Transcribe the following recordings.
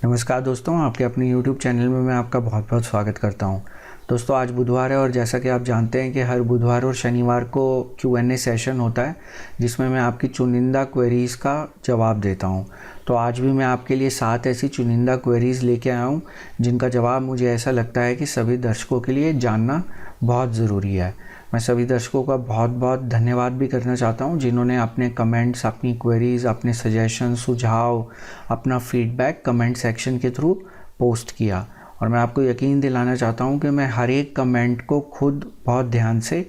नमस्कार दोस्तों, आपके अपने YouTube चैनल में मैं आपका बहुत बहुत स्वागत करता हूं। दोस्तों, आज बुधवार है और जैसा कि आप जानते हैं कि हर बुधवार और शनिवार को Q&A सेशन होता है जिसमें मैं आपकी चुनिंदा क्वेरीज़ का जवाब देता हूं। तो आज भी मैं आपके लिए 7 ऐसी चुनिंदा क्वेरीज़ लेके आया हूं जिनका जवाब मुझे ऐसा लगता है कि सभी दर्शकों के लिए जानना बहुत ज़रूरी है। मैं सभी दर्शकों का बहुत बहुत धन्यवाद भी करना चाहता हूं जिन्होंने अपने कमेंट्स, अपनी क्वेरीज़, अपने सजेशन, सुझाव, अपना फीडबैक कमेंट सेक्शन के थ्रू पोस्ट किया। और मैं आपको यकीन दिलाना चाहता हूं कि मैं हर एक कमेंट को खुद बहुत ध्यान से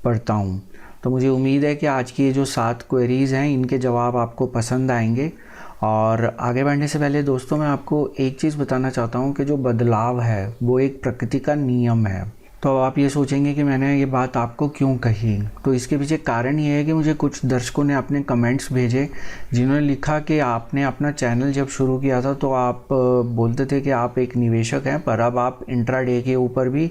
पढ़ता हूं। तो मुझे उम्मीद है कि आज की ये जो 7 क्वेरीज़ हैं इनके जवाब आपको पसंद आएंगे। और आगे बढ़ने से पहले दोस्तों, मैं आपको एक चीज़ बताना चाहता हूं कि जो बदलाव है वो एक प्रकृति का नियम है। तो आप ये सोचेंगे कि मैंने ये बात आपको क्यों कही, तो इसके पीछे कारण ये है कि मुझे कुछ दर्शकों ने अपने कमेंट्स भेजे जिन्होंने लिखा कि आपने अपना चैनल जब शुरू किया था तो आप बोलते थे कि आप एक निवेशक हैं, पर अब आप इंट्राडे के ऊपर भी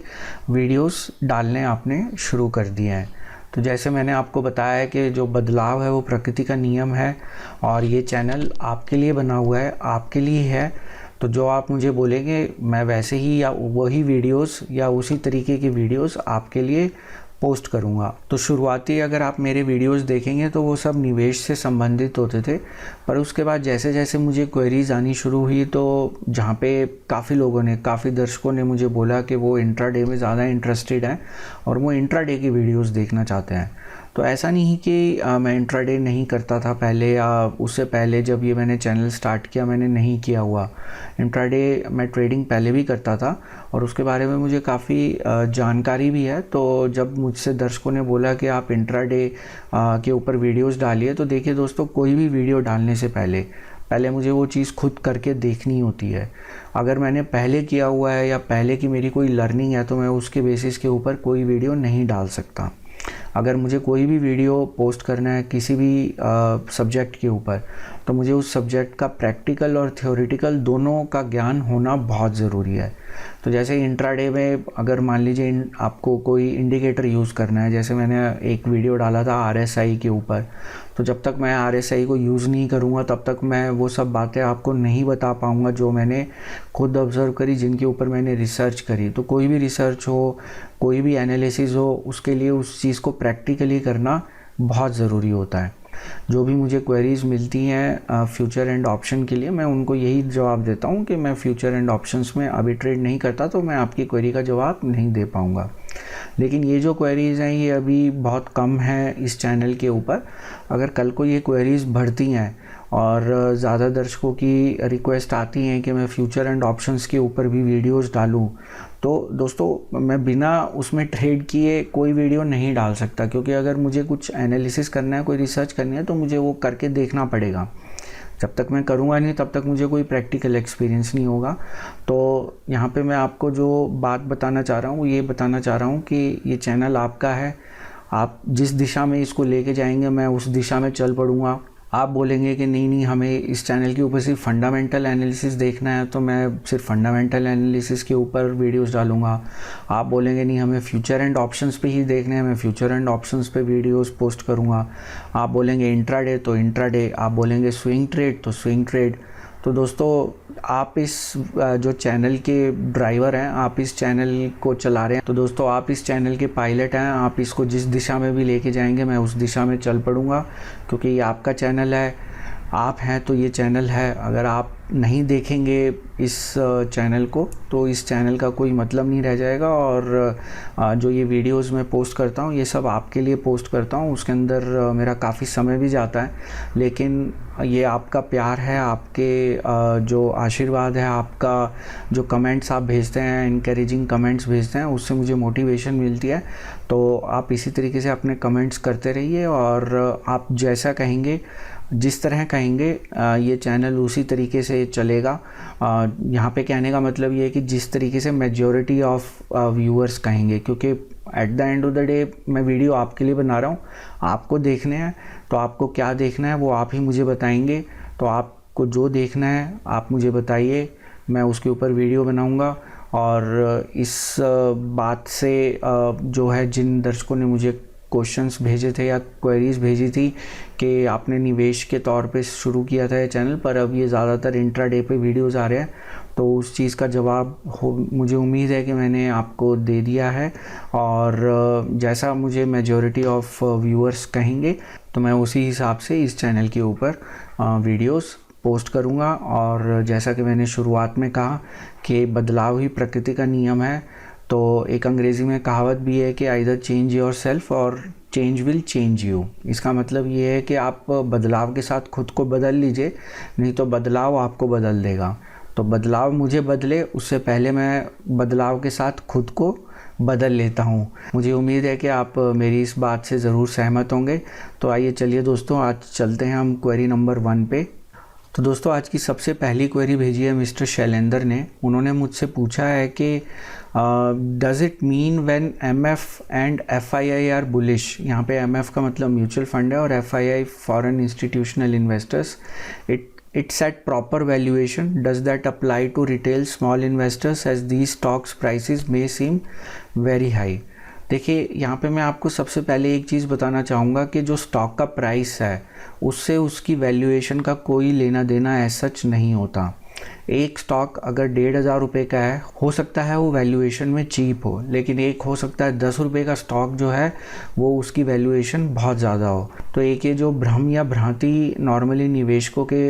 वीडियोस डालने आपने शुरू कर दिए हैं। तो जैसे मैंने आपको बताया है कि जो बदलाव है वो प्रकृति का नियम है और ये चैनल आपके लिए बना हुआ है, आपके लिए है। तो जो आप मुझे बोलेंगे मैं वैसे ही या वही वीडियोस या उसी तरीके की वीडियोस आपके लिए पोस्ट करूंगा। तो शुरुआती अगर आप मेरे वीडियोस देखेंगे तो वो सब निवेश से संबंधित होते थे, पर उसके बाद जैसे जैसे मुझे क्वेरीज़ आनी शुरू हुई तो जहाँ पे काफ़ी लोगों ने, काफ़ी दर्शकों ने मुझे बोला कि वो इंट्राडे में ज़्यादा इंटरेस्टेड हैं और वो इंट्राडे की वीडियोस देखना चाहते हैं। तो ऐसा नहीं कि मैं इंट्राडे नहीं करता था पहले या उससे पहले जब ये मैंने चैनल स्टार्ट किया मैंने नहीं किया हुआ। इंट्राडे मैं ट्रेडिंग पहले भी करता था और उसके बारे में मुझे काफ़ी जानकारी भी है। तो जब मुझसे दर्शकों ने बोला कि आप इंट्राडे के ऊपर वीडियोस डालिए, तो देखिए दोस्तों, कोई भी वीडियो डालने से पहले मुझे वो चीज़ खुद करके देखनी होती है। अगर मैंने पहले किया हुआ है या पहले की मेरी कोई लर्निंग है तो मैं उसके बेसिस के ऊपर कोई वीडियो नहीं डाल सकता। अगर मुझे कोई भी वीडियो पोस्ट करना है किसी भी सब्जेक्ट के ऊपर, तो मुझे उस सब्जेक्ट का प्रैक्टिकल और थ्योरेटिकल दोनों का ज्ञान होना बहुत ज़रूरी है। तो जैसे इंट्राडे में अगर मान लीजिए आपको कोई इंडिकेटर यूज़ करना है, जैसे मैंने एक वीडियो डाला था RSI के ऊपर, तो जब तक मैं RSI को यूज़ नहीं करूँगा तब तक मैं वो सब बातें आपको नहीं बता पाऊँगा जो मैंने खुद ऑब्ज़र्व करी, जिनके ऊपर मैंने रिसर्च करी। तो कोई भी रिसर्च हो, कोई भी एनालिसिस हो, उसके लिए उस चीज़ को प्रैक्टिकली करना बहुत ज़रूरी होता है। जो भी मुझे क्वेरीज़ मिलती हैं फ्यूचर एंड ऑप्शन के लिए, मैं उनको यही जवाब देता हूँ कि मैं फ्यूचर एंड ऑप्शंस में अभी ट्रेड नहीं करता, तो मैं आपकी क्वेरी का जवाब नहीं दे पाऊँगा। लेकिन ये जो क्वेरीज़ हैं ये अभी बहुत कम है इस चैनल के ऊपर। अगर कल को ये क्वेरीज़ बढ़ती हैं और ज़्यादा दर्शकों की रिक्वेस्ट आती हैं कि मैं फ्यूचर एंड ऑप्शंस के ऊपर भी वीडियोस डालूं, तो दोस्तों मैं बिना उसमें ट्रेड किए कोई वीडियो नहीं डाल सकता, क्योंकि अगर मुझे कुछ एनालिसिस करना है, कोई रिसर्च करनी है, तो मुझे वो करके देखना पड़ेगा। जब तक मैं करूँगा नहीं तब तक मुझे कोई प्रैक्टिकल एक्सपीरियंस नहीं होगा। तो यहाँ पे मैं आपको जो बात बताना चाह रहा हूँ वो ये बताना चाह रहा हूँ कि ये चैनल आपका है। आप जिस दिशा में इसको लेके जाएंगे मैं उस दिशा में चल पड़ूँगा। आप बोलेंगे कि नहीं हमें इस चैनल के ऊपर सिर्फ फंडामेंटल एनालिसिस देखना है, तो मैं सिर्फ फंडामेंटल एनालिसिस के ऊपर वीडियोस डालूंगा। आप बोलेंगे नहीं हमें फ्यूचर एंड ऑप्शंस पे ही देखने हैं, मैं फ्यूचर एंड ऑप्शंस पे वीडियोस पोस्ट करूंगा। आप बोलेंगे इंट्राडे तो इंट्राडे, आप बोलेंगे स्विंग ट्रेड तो स्विंग ट्रेड। तो दोस्तों, आप इस जो चैनल के ड्राइवर हैं, आप इस चैनल को चला रहे हैं, तो दोस्तों आप इस चैनल के पायलट हैं। आप इसको जिस दिशा में भी लेके जाएंगे मैं उस दिशा में चल पड़ूंगा, क्योंकि ये आपका चैनल है, आप हैं तो ये चैनल है। अगर आप नहीं देखेंगे इस चैनल को तो इस चैनल का कोई मतलब नहीं रह जाएगा। और जो ये वीडियोस मैं पोस्ट करता हूँ ये सब आपके लिए पोस्ट करता हूँ, उसके अंदर मेरा काफ़ी समय भी जाता है, लेकिन ये आपका प्यार है, आपके जो आशीर्वाद है, आपका जो कमेंट्स आप भेजते हैं, इनकरेजिंग कमेंट्स भेजते हैं, उससे मुझे मोटिवेशन मिलती है। तो आप इसी तरीके से अपने कमेंट्स करते रहिए और आप जैसा कहेंगे, जिस तरह कहेंगे ये चैनल उसी तरीके से चलेगा। यहाँ पे कहने का मतलब ये है कि जिस तरीके से मेजॉरिटी ऑफ व्यूअर्स कहेंगे, क्योंकि at the end of the day मैं वीडियो आपके लिए बना रहा हूँ, आपको देखने हैं। तो आपको क्या देखना है वो आप ही मुझे बताएंगे। तो आपको जो देखना है आप मुझे बताइए, मैं उसके ऊपर वीडियो बनाऊँगा। और इस बात से जो है जिन दर्शकों ने मुझे क्वेश्चंस भेजे थे या क्वेरीज़ भेजी थी कि आपने निवेश के तौर पे शुरू किया था ये चैनल, पर अब ये ज़्यादातर इंट्राडे पे वीडियोस आ रहे हैं, तो उस चीज़ का जवाब मुझे उम्मीद है कि मैंने आपको दे दिया है। और जैसा मुझे मेजॉरिटी ऑफ व्यूअर्स कहेंगे तो मैं उसी हिसाब से इस चैनल के ऊपर वीडियोस पोस्ट करूँगा। और जैसा कि मैंने शुरुआत में कहा कि बदलाव ही प्रकृति का नियम है, तो एक अंग्रेज़ी में कहावत भी है कि आइदर चेंज योर सेल्फ और चेंज विल चेंज यू। इसका मतलब ये है कि आप बदलाव के साथ खुद को बदल लीजिए, नहीं तो बदलाव आपको बदल देगा। तो बदलाव मुझे बदले उससे पहले मैं बदलाव के साथ खुद को बदल लेता हूँ। मुझे उम्मीद है कि आप मेरी इस बात से ज़रूर सहमत होंगे। तो आइए चलिए दोस्तों, आज चलते हैं हम क्वेरी नंबर 1 पे। तो दोस्तों, आज की सबसे पहली क्वेरी भेजी है मिस्टर शैलेंद्र ने। उन्होंने मुझसे पूछा है कि does it mean when MF and FII are bullish. यहाँ पे एमएफ का मतलब म्यूचुअल फंड है और FII foreign institutional investors. It's at proper valuation. Does that apply to retail small investors as these stocks prices may seem very high? देखिए, यहाँ पे मैं आपको सबसे पहले एक चीज़ बताना चाहूँगा कि जो स्टॉक का प्राइस है उससे उसकी वैल्यूएशन का कोई लेना देना एज सच नहीं होता। एक स्टॉक अगर 1,500 रुपये का है, हो सकता है वो वैल्यूएशन में चीप हो, लेकिन एक हो सकता है 10 रुपये का स्टॉक जो है वो उसकी वैल्यूएशन बहुत ज़्यादा हो। तो एक ये जो भ्रम या भ्रांति नॉर्मली निवेशकों के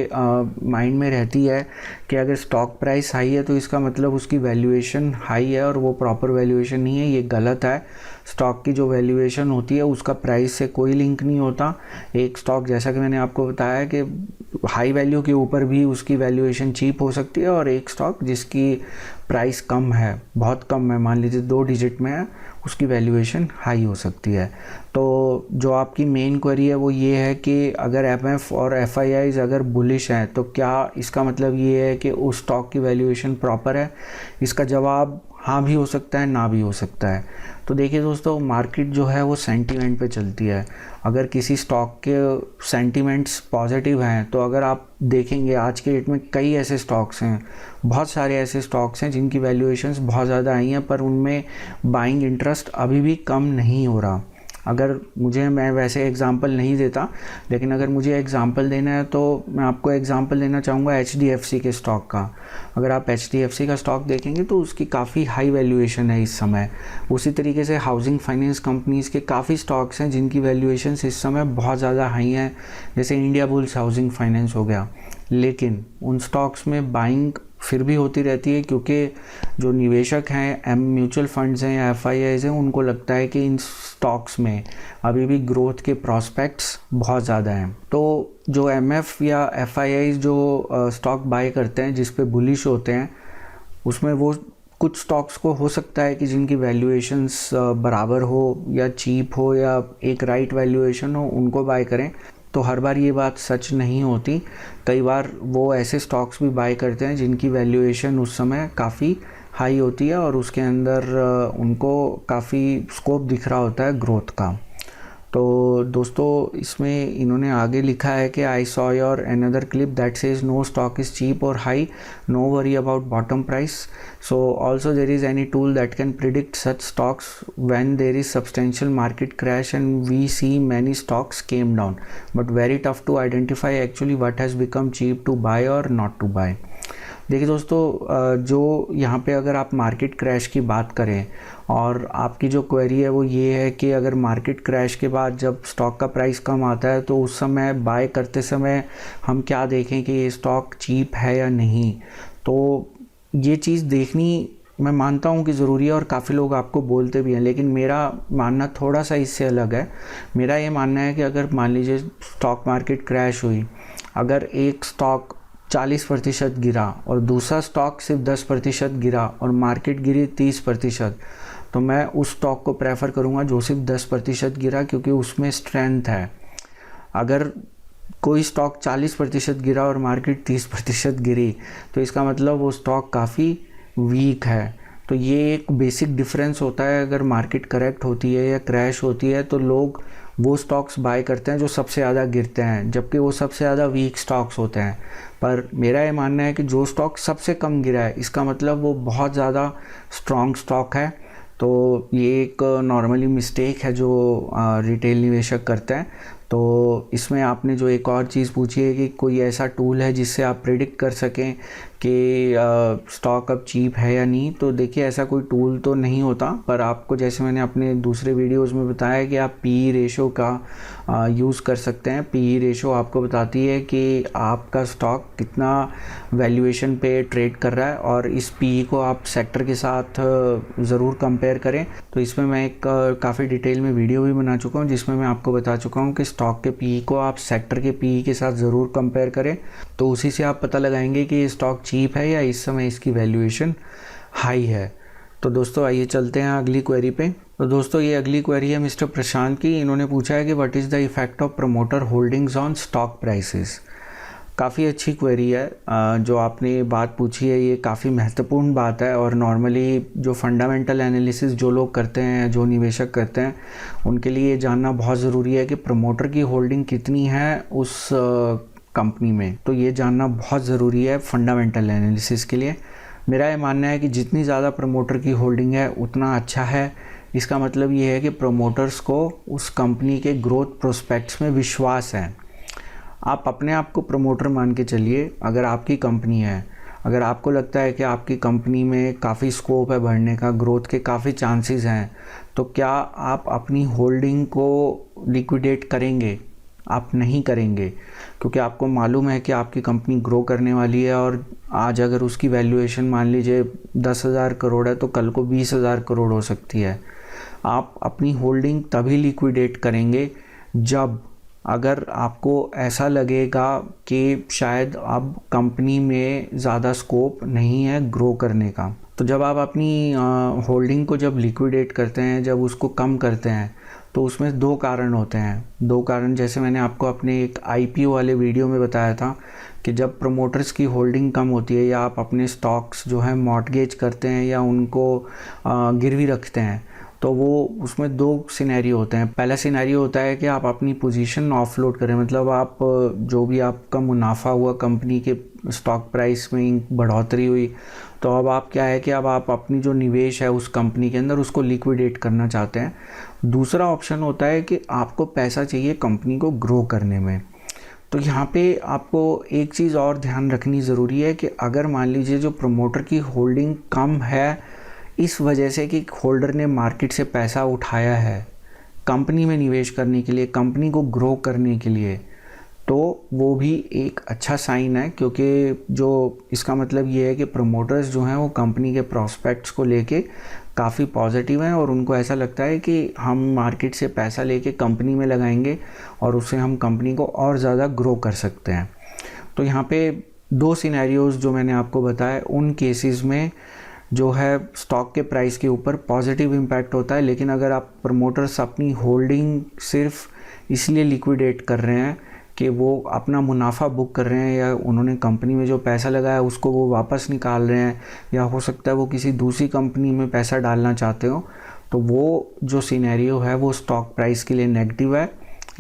माइंड में रहती है कि अगर स्टॉक प्राइस हाई है तो इसका मतलब उसकी वैल्यूएशन हाई है, और वो प्रॉपर वैल्यूएशन नहीं है, ये गलत है। स्टॉक की जो वैल्यूएशन होती है उसका प्राइस से कोई लिंक नहीं होता। एक स्टॉक, जैसा कि मैंने आपको बताया कि हाई वैल्यू के ऊपर भी उसकी वैल्यूएशन चीप हो सकती है, और एक स्टॉक जिसकी प्राइस कम है, बहुत कम है, मान लीजिए 2 डिजिट में है, उसकी वैल्यूएशन हाई हो सकती है। तो जो आपकी मेन क्वेरी है वो ये है कि अगर एमएफ और एफआईआईज अगर बुलिश हैं तो क्या इसका मतलब ये है कि उस स्टॉक की वैल्यूएशन प्रॉपर है? इसका जवाब हाँ भी हो सकता है, ना भी हो सकता है। तो देखिए दोस्तों, मार्केट जो है वो सेंटीमेंट पे चलती है। अगर किसी स्टॉक के सेंटीमेंट्स पॉजिटिव हैं तो अगर आप देखेंगे आज के डेट में कई ऐसे स्टॉक्स हैं, बहुत सारे ऐसे स्टॉक्स हैं जिनकी वैल्यूएशंस बहुत ज़्यादा आई हैं, पर उनमें बाइंग इंटरेस्ट अभी भी कम नहीं हो रहा। अगर मुझे, मैं वैसे एग्जांपल नहीं देता, लेकिन अगर मुझे एग्जांपल देना है तो मैं आपको एग्जांपल देना चाहूँगा HDFC के स्टॉक का। अगर आप HDFC का स्टॉक देखेंगे तो उसकी काफ़ी हाई वैल्यूएशन है इस समय। उसी तरीके से हाउसिंग फाइनेंस कंपनीज़ के काफ़ी स्टॉक्स हैं जिनकी वैल्यूएशन इस समय बहुत ज़्यादा हाई हैं, जैसे इंडिया बुल्स हाउसिंग फाइनेंस हो गया। लेकिन उन स्टॉक्स में बाइंग फिर भी होती रहती है, क्योंकि जो निवेशक हैं, म्यूचुअल फंड्स हैं या एफआईआईज हैं, उनको लगता है कि इन स्टॉक्स में अभी भी ग्रोथ के प्रॉस्पेक्ट्स बहुत ज़्यादा हैं। तो जो एमएफ या एफआईआईज जो स्टॉक बाय करते हैं जिस पे बुलिश होते हैं, उसमें वो कुछ स्टॉक्स को हो सकता है कि जिनकी वैल्यूएशंस बराबर हो या चीप हो या एक राइट वैल्यूएशन हो, उनको बाय करें। तो हर बार ये बात सच नहीं होती। कई बार वो ऐसे स्टॉक्स भी बाय करते हैं जिनकी वैल्यूएशन उस समय काफ़ी हाई होती है और उसके अंदर उनको काफ़ी स्कोप दिख रहा होता है ग्रोथ का। तो दोस्तों, इसमें इन्होंने आगे लिखा है कि I saw your another clip that says no stock is cheap और high, no worry about bottom price. So also there is any tool that can predict such stocks when there is substantial market crash and we see many stocks came down, but very tough to identify actually what has become cheap to buy और not to buy. देखिए दोस्तों, जो यहाँ पे अगर आप market crash की बात करें और आपकी जो क्वेरी है वो ये है कि अगर मार्केट क्रैश के बाद जब स्टॉक का प्राइस कम आता है तो उस समय बाय करते समय हम क्या देखें कि ये स्टॉक चीप है या नहीं। तो ये चीज़ देखनी मैं मानता हूँ कि ज़रूरी है और काफ़ी लोग आपको बोलते भी हैं, लेकिन मेरा मानना थोड़ा सा इससे अलग है। मेरा ये मानना है कि अगर मान लीजिए स्टॉक मार्केट क्रैश हुई, अगर एक स्टॉक 40% गिरा और दूसरा स्टॉक सिर्फ 10% गिरा और मार्केट गिरी 30%, तो मैं उस स्टॉक को प्रेफर करूंगा जो सिर्फ 10% गिरा, क्योंकि उसमें स्ट्रेंथ है। अगर कोई स्टॉक 40% गिरा और मार्केट 30% गिरी तो इसका मतलब वो स्टॉक काफ़ी वीक है। तो ये एक बेसिक डिफरेंस होता है। अगर मार्केट करेक्ट होती है या क्रैश होती है तो लोग वो स्टॉक्स बाय करते हैं जो सबसे ज़्यादा गिरते हैं, जबकि वो सबसे ज़्यादा वीक स्टॉक्स होते हैं। पर मेरा ये मानना है कि जो स्टॉक सबसे कम गिरा है इसका मतलब वो बहुत ज़्यादा स्ट्रॉन्ग स्टॉक है। तो ये एक नॉर्मली मिस्टेक है जो रिटेल निवेशक करते हैं। तो इसमें आपने जो एक और चीज़ पूछी है कि कोई ऐसा टूल है जिससे आप प्रेडिक्ट कर सकें कि स्टॉक अब चीप है या नहीं। तो देखिए, ऐसा कोई टूल तो नहीं होता, पर आपको जैसे मैंने अपने दूसरे वीडियोस में बताया कि आप पी रेशो का यूज़ कर सकते हैं। पी रेशो आपको बताती है कि आपका स्टॉक कितना वैल्यूएशन पे ट्रेड कर रहा है, और इस पी को आप सेक्टर के साथ ज़रूर कंपेयर करें। तो इसमें मैं एक काफ़ी डिटेल में वीडियो भी बना चुका हूँ जिसमें मैं आपको बता चुका हूँ कि स्टॉक के पी को आप सेक्टर के पी के साथ ज़रूर कंपेयर करें। तो उसी से आप पता लगाएंगे कि ये स्टॉक चीप है या इस समय इसकी वैल्यूएशन हाई है। तो दोस्तों आइए चलते हैं अगली क्वेरी पे। तो दोस्तों ये अगली क्वेरी है मिस्टर प्रशांत की। इन्होंने पूछा है कि what is the effect of promoter holdings on stock prices. काफ़ी अच्छी क्वेरी है जो आपने बात पूछी है, ये काफ़ी महत्वपूर्ण बात है। और नॉर्मली जो फंडामेंटल एनालिसिस जो लोग करते हैं, जो निवेशक करते हैं, उनके लिए ये जानना बहुत ज़रूरी है कि प्रमोटर की होल्डिंग कितनी है उस कंपनी में। तो ये जानना बहुत ज़रूरी है फंडामेंटल एनालिसिस के लिए। मेरा ये मानना है कि जितनी ज़्यादा प्रमोटर की होल्डिंग है उतना अच्छा है। इसका मतलब ये है कि प्रमोटर्स को उस कंपनी के ग्रोथ प्रोस्पेक्ट्स में विश्वास है। आप अपने आप को प्रमोटर मान के चलिए। अगर आपकी कंपनी है, अगर आपको लगता है कि आपकी कंपनी में काफ़ी स्कोप है बढ़ने का, ग्रोथ के काफ़ी चांसेस हैं, तो क्या आप अपनी होल्डिंग को लिक्विडेट करेंगे? आप नहीं करेंगे, क्योंकि आपको मालूम है कि आपकी कंपनी ग्रो करने वाली है। और आज अगर उसकी वैल्यूएशन मान लीजिए 10,000 करोड़ है तो कल को 20,000 करोड़ हो सकती है। आप अपनी होल्डिंग तभी लिक्विडेट करेंगे जब अगर आपको ऐसा लगेगा कि शायद अब कंपनी में ज़्यादा स्कोप नहीं है ग्रो करने का। तो जब आप अपनी होल्डिंग को जब लिक्विडेट करते हैं, जब उसको कम करते हैं, तो उसमें दो कारण होते हैं। दो कारण जैसे मैंने आपको अपने एक आईपीओ वाले वीडियो में बताया था कि जब प्रमोटर्स की होल्डिंग कम होती है या आप अपने स्टॉक्स जो है मॉर्टगेज करते हैं या उनको गिरवी रखते हैं, तो वो उसमें दो सिनेरियो होते हैं। पहला सिनेरियो होता है कि आप अपनी पोजीशन ऑफलोड करें, मतलब आप जो भी आपका मुनाफा हुआ कंपनी के स्टॉक प्राइस में बढ़ोतरी हुई, तो अब आप क्या है कि अब आप अपनी जो निवेश है उस कंपनी के अंदर उसको लिक्विडेट करना चाहते हैं। दूसरा ऑप्शन होता है कि आपको पैसा चाहिए कंपनी को ग्रो करने में। तो यहाँ पे आपको एक चीज़ और ध्यान रखनी ज़रूरी है कि अगर मान लीजिए जो प्रमोटर की होल्डिंग कम है इस वजह से कि होल्डर ने मार्केट से पैसा उठाया है कंपनी में निवेश करने के लिए, कंपनी को ग्रो करने के लिए, तो वो भी एक अच्छा साइन है। क्योंकि जो इसका मतलब ये है कि प्रमोटर्स जो हैं वो कंपनी के प्रॉस्पेक्ट्स को लेके काफ़ी पॉजिटिव हैं और उनको ऐसा लगता है कि हम मार्केट से पैसा लेके कंपनी में लगाएंगे और उससे हम कंपनी को और ज़्यादा ग्रो कर सकते हैं। तो यहाँ पे दो सिनेरियोज़ जो मैंने आपको बताया, उन केसेस में जो है स्टॉक के प्राइस के ऊपर पॉजिटिव इम्पैक्ट होता है। लेकिन अगर आप प्रमोटर्स अपनी होल्डिंग सिर्फ इसलिए लिक्विडेट कर रहे हैं कि वो अपना मुनाफा बुक कर रहे हैं या उन्होंने कंपनी में जो पैसा लगाया उसको वो वापस निकाल रहे हैं, या हो सकता है वो किसी दूसरी कंपनी में पैसा डालना चाहते हो, तो वो जो सिनेरियो है वो स्टॉक प्राइस के लिए नेगेटिव है।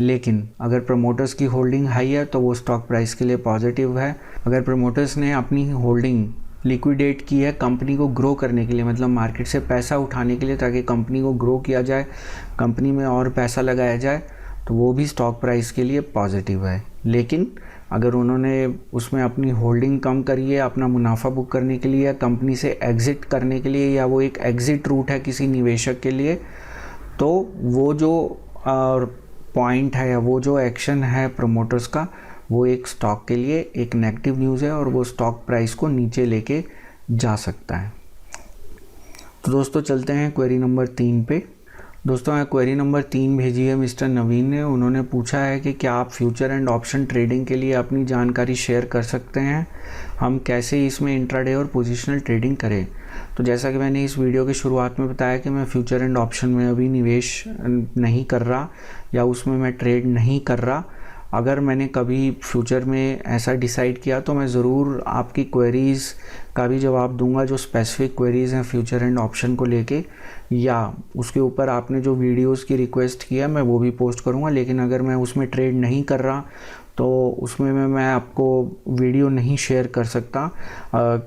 लेकिन अगर प्रमोटर्स की होल्डिंग हाई है तो वो स्टॉक प्राइस के लिए पॉजिटिव है। अगर प्रमोटर्स ने अपनी होल्डिंग लिक्विडेट की है कंपनी को ग्रो करने के लिए, मतलब मार्केट से पैसा उठाने के लिए, ताकि कंपनी को ग्रो किया जाए, कंपनी में और पैसा लगाया जाए, तो वो भी स्टॉक प्राइस के लिए पॉजिटिव है। लेकिन अगर उन्होंने उसमें अपनी होल्डिंग कम करी है अपना मुनाफा बुक करने के लिए या कंपनी से एग्ज़िट करने के लिए, या वो एक एग्ज़िट रूट है किसी निवेशक के लिए, तो वो जो पॉइंट है या वो जो एक्शन है प्रमोटर्स का, वो एक स्टॉक के लिए एक नेगेटिव न्यूज़ है और वो स्टॉक प्राइस को नीचे लेके जा सकता है। तो दोस्तों चलते हैं क्वेरी नंबर 3 पे। दोस्तों क्वेरी नंबर 3 भेजी है मिस्टर नवीन ने। उन्होंने पूछा है कि क्या आप फ्यूचर एंड ऑप्शन ट्रेडिंग के लिए अपनी जानकारी शेयर कर सकते हैं, हम कैसे इसमें इंट्राडे और पोजिशनल ट्रेडिंग करें। तो जैसा कि मैंने इस वीडियो की शुरुआत में बताया कि मैं फ्यूचर एंड ऑप्शन में अभी निवेश नहीं कर रहा या उसमें मैं ट्रेड नहीं कर रहा। अगर मैंने कभी फ्यूचर में ऐसा डिसाइड किया तो मैं ज़रूर आपकी क्वेरीज़ का भी जवाब दूंगा, जो स्पेसिफिक क्वेरीज़ हैं फ्यूचर एंड ऑप्शन को लेके, या उसके ऊपर आपने जो वीडियोस की रिक्वेस्ट किया मैं वो भी पोस्ट करूंगा। लेकिन अगर मैं उसमें ट्रेड नहीं कर रहा तो उसमें मैं आपको वीडियो नहीं शेयर कर सकता।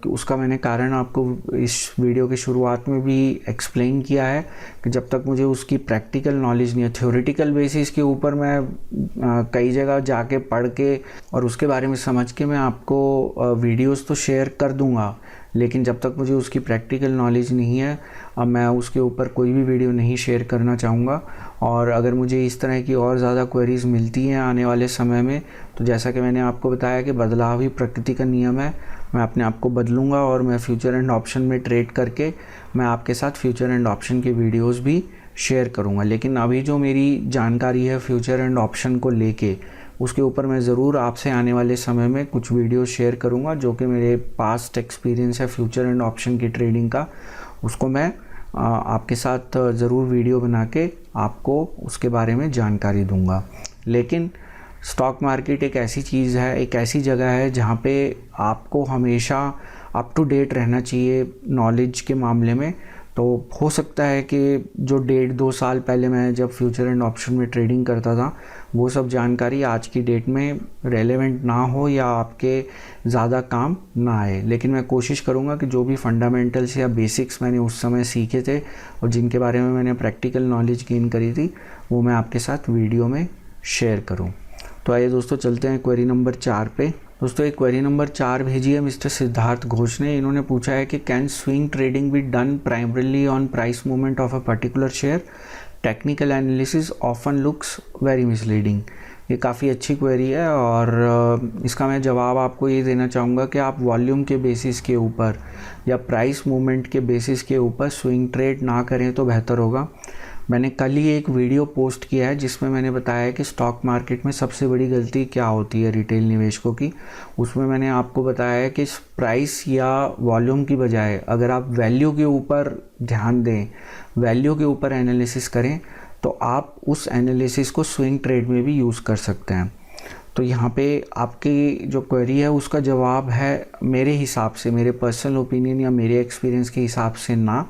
उसका मैंने कारण आपको इस वीडियो की शुरुआत में भी एक्सप्लेन किया है कि जब तक मुझे उसकी प्रैक्टिकल नॉलेज नहीं है, थ्योरेटिकल बेसिस के ऊपर मैं कई जगह जाके पढ़ के और उसके बारे में समझ के मैं आपको वीडियोस तो शेयर कर दूंगा, लेकिन जब तक मुझे उसकी प्रैक्टिकल नॉलेज नहीं है अब मैं उसके ऊपर कोई भी वीडियो नहीं शेयर करना चाहूँगा। और अगर मुझे इस तरह की और ज़्यादा क्वेरीज़ मिलती हैं आने वाले समय में, तो जैसा कि मैंने आपको बताया कि बदलाव ही प्रकृति का नियम है, मैं अपने आप को बदलूँगा और मैं फ्यूचर एंड ऑप्शन में ट्रेड करके मैं आपके साथ फ्यूचर एंड ऑप्शन के वीडियोज़ भी शेयर करूँगा। लेकिन अभी जो मेरी जानकारी है फ्यूचर एंड ऑप्शन को लेके, उसके ऊपर मैं ज़रूर आपसे आने वाले समय में कुछ वीडियो शेयर करूँगा, जो कि मेरे पास्ट एक्सपीरियंस है फ्यूचर एंड ऑप्शन की ट्रेडिंग का, उसको मैं आपके साथ ज़रूर वीडियो बना के आपको उसके बारे में जानकारी दूंगा। लेकिन स्टॉक मार्केट एक ऐसी चीज़ है, एक ऐसी जगह है जहाँ पे आपको हमेशा अप टू डेट रहना चाहिए नॉलेज के मामले में। तो हो सकता है कि जो 1.5-2 साल पहले मैं जब फ्यूचर एंड ऑप्शन में ट्रेडिंग करता था, वो सब जानकारी आज की डेट में रेलेवेंट ना हो या आपके ज़्यादा काम ना आए। लेकिन मैं कोशिश करूँगा कि जो भी फंडामेंटल्स या बेसिक्स मैंने उस समय सीखे थे और जिनके बारे में मैंने प्रैक्टिकल नॉलेज गेन करी थी, वो मैं आपके साथ वीडियो में शेयर करूँ। तो आइए दोस्तों चलते हैं क्वेरी नंबर 4 पे। दोस्तों एक क्वेरी नंबर 4 भेजी है मिस्टर सिद्धार्थ घोष ने। इन्होंने पूछा है कि can swing trading be done primarily on price movement of a particular share, technical analysis often looks very misleading. ये काफ़ी अच्छी क्वेरी है और इसका मैं जवाब आपको ये देना चाहूँगा कि आप वॉल्यूम के बेसिस के ऊपर या प्राइस मूवमेंट के बेसिस के ऊपर स्विंग ट्रेड ना करें तो बेहतर होगा। मैंने कल ही एक वीडियो पोस्ट किया है जिसमें मैंने बताया कि स्टॉक मार्केट में सबसे बड़ी गलती क्या होती है रिटेल निवेशकों की। उसमें मैंने आपको बताया है कि प्राइस या वॉल्यूम की बजाय अगर आप वैल्यू के ऊपर ध्यान दें, वैल्यू के ऊपर एनालिसिस करें, तो आप उस एनालिसिस को स्विंग ट्रेड में भी यूज़ कर सकते हैं। तो यहाँ पे आपकी जो क्वेरी है उसका जवाब है मेरे हिसाब से, मेरे पर्सनल ओपिनियन या मेरे एक्सपीरियंस के हिसाब से ना,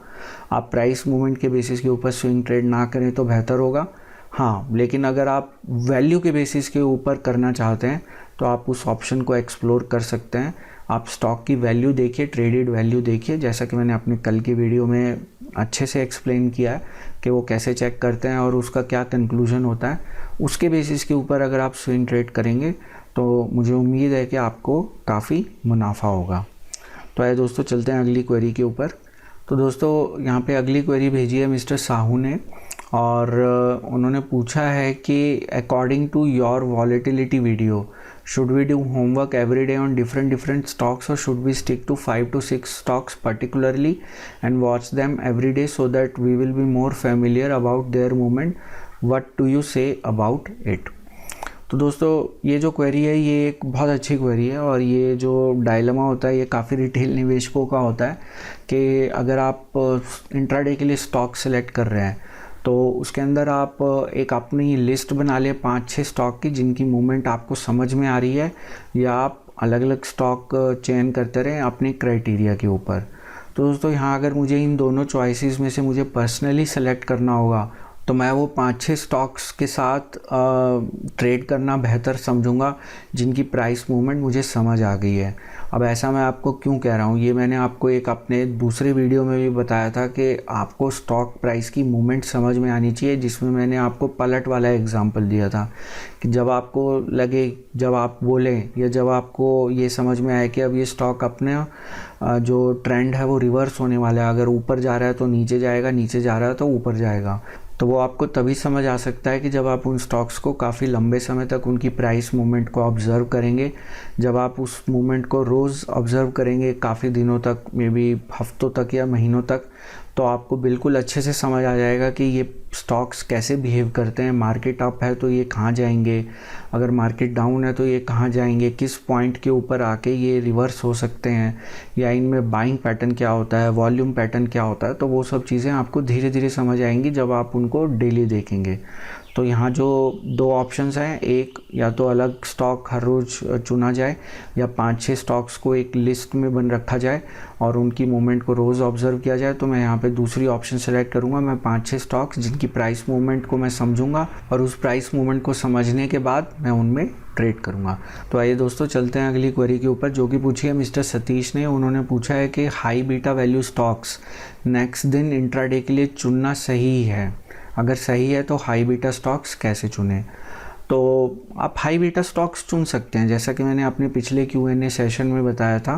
आप प्राइस मूवमेंट के बेसिस के ऊपर स्विंग ट्रेड ना करें तो बेहतर होगा। हाँ, लेकिन अगर आप वैल्यू के बेसिस के ऊपर करना चाहते हैं तो आप उस ऑप्शन को एक्सप्लोर कर सकते हैं। आप स्टॉक की वैल्यू देखिए, ट्रेडेड वैल्यू देखिए, जैसा कि मैंने अपने कल की वीडियो में अच्छे से एक्सप्लेन किया है कि वो कैसे चेक करते हैं और उसका क्या कंक्लूजन होता है। उसके बेसिस के ऊपर अगर आप स्विंग ट्रेड करेंगे तो मुझे उम्मीद है कि आपको काफ़ी मुनाफा होगा। तो आइए दोस्तों चलते हैं अगली क्वेरी के ऊपर। तो दोस्तों यहाँ पे अगली क्वेरी भेजी है मिस्टर साहू ने और उन्होंने पूछा है कि according to your volatility video, should we do homework every day on different stocks or should we stick to 5 to 6 stocks particularly and watch them every day so that we will be more familiar about their movement? What do you say about it? तो दोस्तों ये जो query है ये एक बहुत अच्छी query है और ये जो डायलेमा होता है ये काफ़ी रिटेल निवेशकों का होता है कि अगर आप इंट्राडे के लिए स्टॉक सेलेक्ट कर रहे हैं तो उसके अंदर आप एक अपनी लिस्ट बना लें 5-6 स्टॉक की जिनकी मूवमेंट आपको समझ में आ रही है, या आप अलग अलग स्टॉक चयन करते रहें अपने क्राइटेरिया के ऊपर। तो दोस्तों यहाँ अगर मुझे इन दोनों चॉइसेस में से मुझे पर्सनली सेलेक्ट करना होगा तो मैं वो 5-6 स्टॉक्स के साथ ट्रेड करना बेहतर समझूंगा जिनकी प्राइस मूवमेंट मुझे समझ आ गई है। अब ऐसा मैं आपको क्यों कह रहा हूँ, ये मैंने आपको एक अपने दूसरे वीडियो में भी बताया था कि आपको स्टॉक प्राइस की मूवमेंट समझ में आनी चाहिए, जिसमें मैंने आपको पलट वाला एग्जांपल दिया था कि जब आपको लगे, जब आप बोलें या जब आपको ये समझ में आए कि अब ये स्टॉक अपने जो ट्रेंड है वो रिवर्स होने वाला है, अगर ऊपर जा रहा है तो नीचे जाएगा, नीचे जा रहा है तो ऊपर जाएगा, तो वो आपको तभी समझ आ सकता है कि जब आप उन स्टॉक्स को काफ़ी लंबे समय तक उनकी प्राइस मूवमेंट को ऑब्ज़र्व करेंगे। जब आप उस मूवमेंट को रोज़ ऑब्ज़र्व करेंगे काफ़ी दिनों तक, मे बी हफ्तों तक या महीनों तक, तो आपको बिल्कुल अच्छे से समझ आ जाएगा कि ये स्टॉक्स कैसे बिहेव करते हैं। मार्केट अप है तो ये कहाँ जाएंगे, अगर मार्केट डाउन है तो ये कहाँ जाएंगे, किस पॉइंट के ऊपर आके ये रिवर्स हो सकते हैं, या इनमें बाइंग पैटर्न क्या होता है, वॉल्यूम पैटर्न क्या होता है। तो वो सब चीज़ें आपको धीरे धीरे समझ आएंगी जब आप उनको डेली देखेंगे। तो यहाँ जो दो ऑप्शंस हैं, एक या तो अलग स्टॉक हर रोज़ चुना जाए या 5-6 स्टॉक्स को एक लिस्ट में बन रखा जाए और उनकी मूवमेंट को रोज़ ऑब्जर्व किया जाए। तो मैं यहाँ पे दूसरी ऑप्शन सेलेक्ट करूँगा। मैं 5-6 स्टॉक्स जिनकी प्राइस मूवमेंट को मैं समझूंगा और उस प्राइस मूवमेंट को समझने के बाद मैं उनमें ट्रेड करूँगा। तो आइए दोस्तों चलते हैं अगली क्वेरी के ऊपर, जो कि पूछी है मिस्टर सतीश ने। उन्होंने पूछा है कि high beta value stocks next दिन इंट्राडे के लिए चुनना सही है? अगर सही है तो हाई बीटा स्टॉक्स कैसे चुनें? तो आप हाई बीटा स्टॉक्स चुन सकते हैं, जैसा कि मैंने अपने पिछले Q&A सेशन में बताया था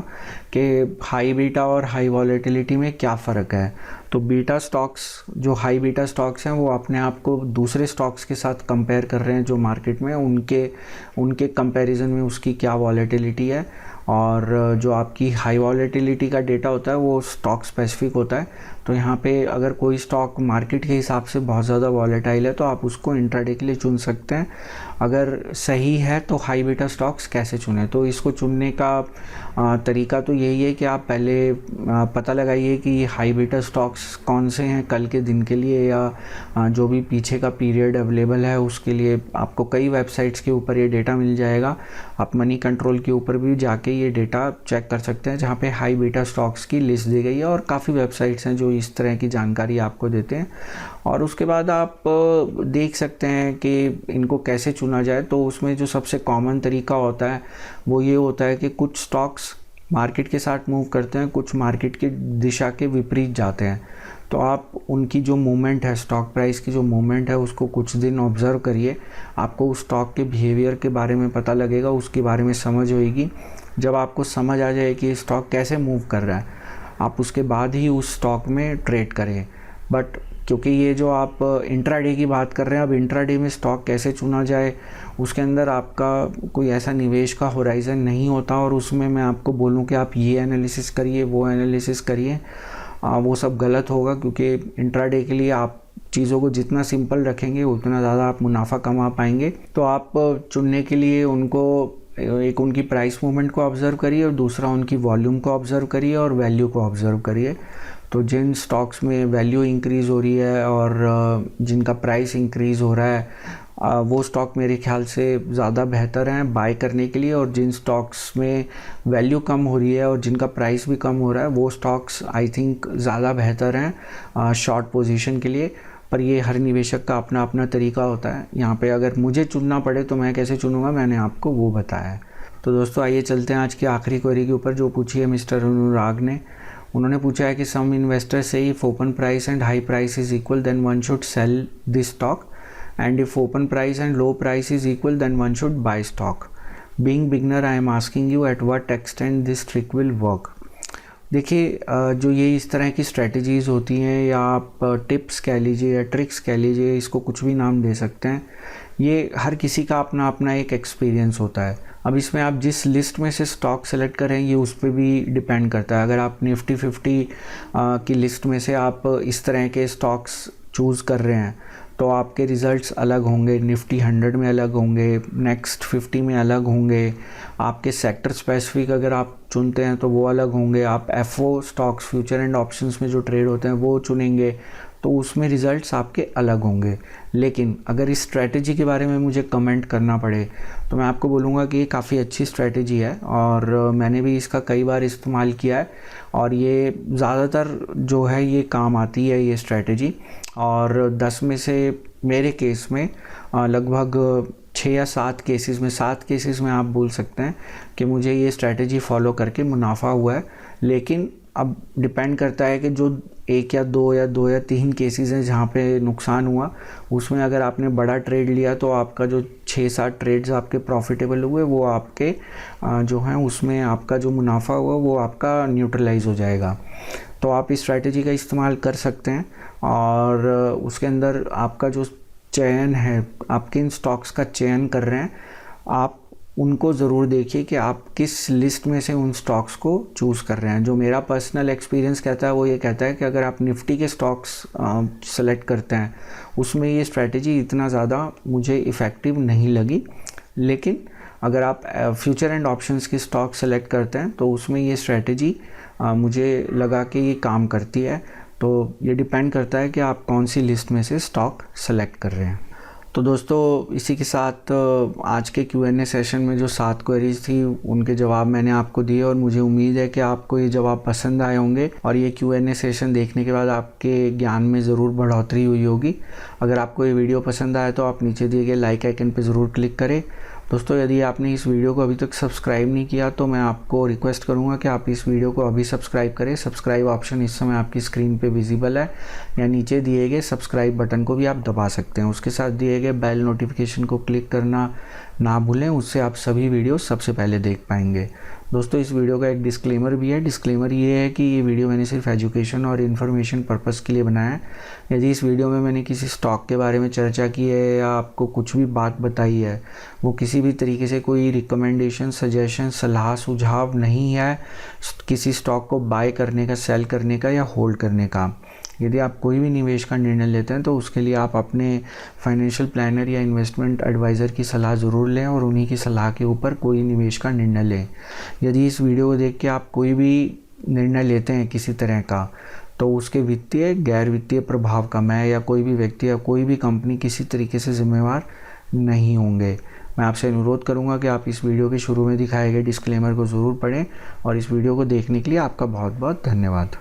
कि हाई बीटा और हाई वॉलेटिलिटी में क्या फ़र्क है। तो बीटा स्टॉक्स, जो हाई बीटा स्टॉक्स हैं, वो अपने आप को दूसरे स्टॉक्स के साथ कंपेयर कर रहे हैं जो मार्केट में, उनके कंपैरिजन में उसकी क्या वॉलेटिलिटी है। और जो आपकी हाई वॉलेटिलिटी का डेटा होता है वो स्टॉक स्पेसिफिक होता है। तो यहाँ पे अगर कोई स्टॉक मार्केट के हिसाब से बहुत ज़्यादा वॉलेटाइल है तो आप उसको इंट्राडे के लिए चुन सकते हैं। अगर सही है तो हाई बीटा स्टॉक्स कैसे चुनें? तो इसको चुनने का तरीका तो यही है कि आप पहले पता लगाइए कि हाई बीटा स्टॉक्स कौन से हैं कल के दिन के लिए या जो भी पीछे का पीरियड अवेलेबल है उसके लिए। आपको कई वेबसाइट्स के ऊपर ये डेटा मिल जाएगा। आप मनी कंट्रोल के ऊपर भी जाके ये डेटा चेक कर सकते हैं, जहाँ पे हाई बीटा स्टॉक्स की लिस्ट दी गई है। और काफ़ी वेबसाइट्स हैं जो इस तरह की जानकारी आपको देते हैं। और उसके बाद आप देख सकते हैं कि इनको कैसे चुना जाए। तो उसमें जो सबसे कॉमन तरीका होता है वो ये होता है कि कुछ स्टॉक्स मार्केट के साथ मूव करते हैं, कुछ मार्केट की दिशा के विपरीत जाते हैं। तो आप उनकी जो मूवमेंट है, स्टॉक प्राइस की जो मूवमेंट है, उसको कुछ दिन ऑब्ज़र्व करिए। आपको उस स्टॉक के बिहेवियर के बारे में पता लगेगा, उसके बारे में समझ होएगी। जब आपको समझ आ जाए कि स्टॉक कैसे मूव कर रहा है, आप उसके बाद ही उस स्टॉक में ट्रेड करें। बट क्योंकि ये जो आप इंट्राडे की बात कर रहे हैं, अब इंट्राडे में स्टॉक कैसे चुना जाए, उसके अंदर आपका कोई ऐसा निवेश का होराइज़न नहीं होता और उसमें मैं आपको बोलूं कि आप ये एनालिसिस करिए, वो एनालिसिस करिए, वो सब गलत होगा। क्योंकि इंट्राडे के लिए आप चीज़ों को जितना सिंपल रखेंगे उतना ज़्यादा आप मुनाफा कमा पाएंगे। तो आप चुनने के लिए उनको एक उनकी प्राइस मूवमेंट को ऑब्ज़र्व करिए और दूसरा उनकी वॉल्यूम को ऑब्ज़र्व करिए और वैल्यू को ऑब्ज़र्व करिए। तो जिन स्टॉक्स में वैल्यू इंक्रीज़ हो रही है और जिनका प्राइस इंक्रीज़ हो रहा है वो स्टॉक मेरे ख्याल से ज़्यादा बेहतर हैं बाय करने के लिए। और जिन स्टॉक्स में वैल्यू कम हो रही है और जिनका प्राइस भी कम हो रहा है वो स्टॉक्स आई थिंक ज़्यादा बेहतर हैं शॉर्ट पोजीशन के लिए। पर ये हर निवेशक का अपना अपना तरीका होता है। यहाँ पे अगर मुझे चुनना पड़े तो मैं कैसे चुनूँगा, मैंने आपको वो बताया है। तो दोस्तों आइए चलते हैं आज की आखिरी क्वेरी के ऊपर, जो पूछी है मिस्टर अनुराग ने। उन्होंने पूछा है कि सम इन्वेस्टर से if open price and high price is equal then one should sell this stock, and if open price and low price is equal then one should buy stock. Being beginner I am asking you at what extent this trick will work. देखिए, जो ये इस तरह की strategies होती हैं, या आप टिप्स कह लीजिए या ट्रिक्स कह लीजिए, इसको कुछ भी नाम दे सकते हैं, ये हर किसी का अपना अपना एक एक्सपीरियंस होता है। अब इसमें आप जिस लिस्ट में से स्टॉक सेलेक्ट करें ये उस पर भी डिपेंड करता है। अगर आप निफ्टी 50 की लिस्ट में से आप इस तरह के स्टॉक्स चूज़ कर रहे हैं तो आपके रिज़ल्ट्स अलग होंगे, निफ्टी 100 में अलग होंगे, नेक्स्ट 50 में अलग होंगे। आपके सेक्टर स्पेसिफिक अगर आप चुनते हैं तो वो अलग होंगे। आप FO stocks, future and options में जो ट्रेड होते हैं वो चुनेंगे तो उसमें रिज़ल्ट्स आपके अलग होंगे। लेकिन अगर इस स्ट्रैटेजी के बारे में मुझे कमेंट करना पड़े तो मैं आपको बोलूँगा कि ये काफ़ी अच्छी स्ट्रैटेजी है और मैंने भी इसका कई बार इस्तेमाल किया है और ये ज़्यादातर जो है ये काम आती है ये स्ट्रैटेजी। और 10 में से मेरे केस में लगभग 6 या 7 केसेस में, 7 केसेस में आप बोल सकते हैं कि मुझे ये स्ट्रैटेजी फॉलो करके मुनाफा हुआ है। लेकिन अब डिपेंड करता है कि जो 1 या 2 या 3 केसेस हैं जहाँ पे नुकसान हुआ, उसमें अगर आपने बड़ा ट्रेड लिया तो आपका जो 6-7 ट्रेड्स आपके प्रॉफिटेबल हुए वो आपके जो हैं उसमें आपका जो मुनाफा हुआ वो आपका न्यूट्रलाइज हो जाएगा। तो आप इस स्ट्रैटेजी का इस्तेमाल कर सकते हैं और उसके अंदर आपका जो चयन है, आप किन स्टॉक्स का चयन कर रहे हैं, आप उनको ज़रूर देखिए कि आप किस लिस्ट में से उन स्टॉक्स को चूज़ कर रहे हैं। जो मेरा पर्सनल एक्सपीरियंस कहता है वो ये कहता है कि अगर आप निफ्टी के स्टॉक्स सेलेक्ट करते हैं उसमें ये स्ट्रैटेजी इतना ज़्यादा मुझे इफ़ेक्टिव नहीं लगी। लेकिन अगर आप फ्यूचर एंड ऑप्शंस के स्टॉक सेलेक्ट करते हैं तो उसमें ये स्ट्रैटेजी मुझे लगा कि ये काम करती है। तो ये डिपेंड करता है कि आप कौन सी लिस्ट में से स्टॉक सेलेक्ट कर रहे हैं। तो दोस्तों इसी के साथ आज के Q&A सेशन में जो 7 क्वेरीज थी उनके जवाब मैंने आपको दिए और मुझे उम्मीद है कि आपको ये जवाब पसंद आए होंगे और ये Q&A सेशन देखने के बाद आपके ज्ञान में ज़रूर बढ़ोतरी हुई होगी। अगर आपको ये वीडियो पसंद आए तो आप नीचे दिए गए लाइक आइकन पर ज़रूर क्लिक करें। दोस्तों यदि आपने इस वीडियो को अभी तक सब्सक्राइब नहीं किया तो मैं आपको रिक्वेस्ट करूंगा कि आप इस वीडियो को अभी सब्सक्राइब करें। सब्सक्राइब ऑप्शन इस समय आपकी स्क्रीन पे विजिबल है या नीचे दिए गए सब्सक्राइब बटन को भी आप दबा सकते हैं। उसके साथ दिए गए बेल नोटिफिकेशन को क्लिक करना ना भूलें, उससे आप सभी वीडियो सबसे पहले देख पाएंगे। दोस्तों इस वीडियो का एक डिस्क्लेमर भी है। डिस्क्लेमर ये है कि ये वीडियो मैंने सिर्फ एजुकेशन और इन्फॉर्मेशन पर्पज़ के लिए बनाया है। यदि इस वीडियो में मैंने किसी स्टॉक के बारे में चर्चा की है या आपको कुछ भी बात बताई है, वो किसी भी तरीके से कोई रिकमेंडेशन, सजेशन, सलाह, सुझाव नहीं है किसी स्टॉक को बाय करने का, सेल करने का या होल्ड करने का। यदि आप कोई भी निवेश का निर्णय लेते हैं तो उसके लिए आप अपने फाइनेंशियल प्लानर या इन्वेस्टमेंट एडवाइज़र की सलाह ज़रूर लें और उन्हीं की सलाह के ऊपर कोई निवेश का निर्णय लें। यदि इस वीडियो को देख के आप कोई भी निर्णय लेते हैं किसी तरह का, तो उसके वित्तीय, गैर वित्तीय प्रभाव का मैं या कोई भी व्यक्ति या कोई भी कंपनी किसी तरीके से जिम्मेवार नहीं होंगे। मैं आपसे अनुरोध करूंगा कि आप इस वीडियो के शुरू में दिखाए गए डिस्क्लेमर को ज़रूर पढ़ें और इस वीडियो को देखने के लिए आपका बहुत बहुत धन्यवाद।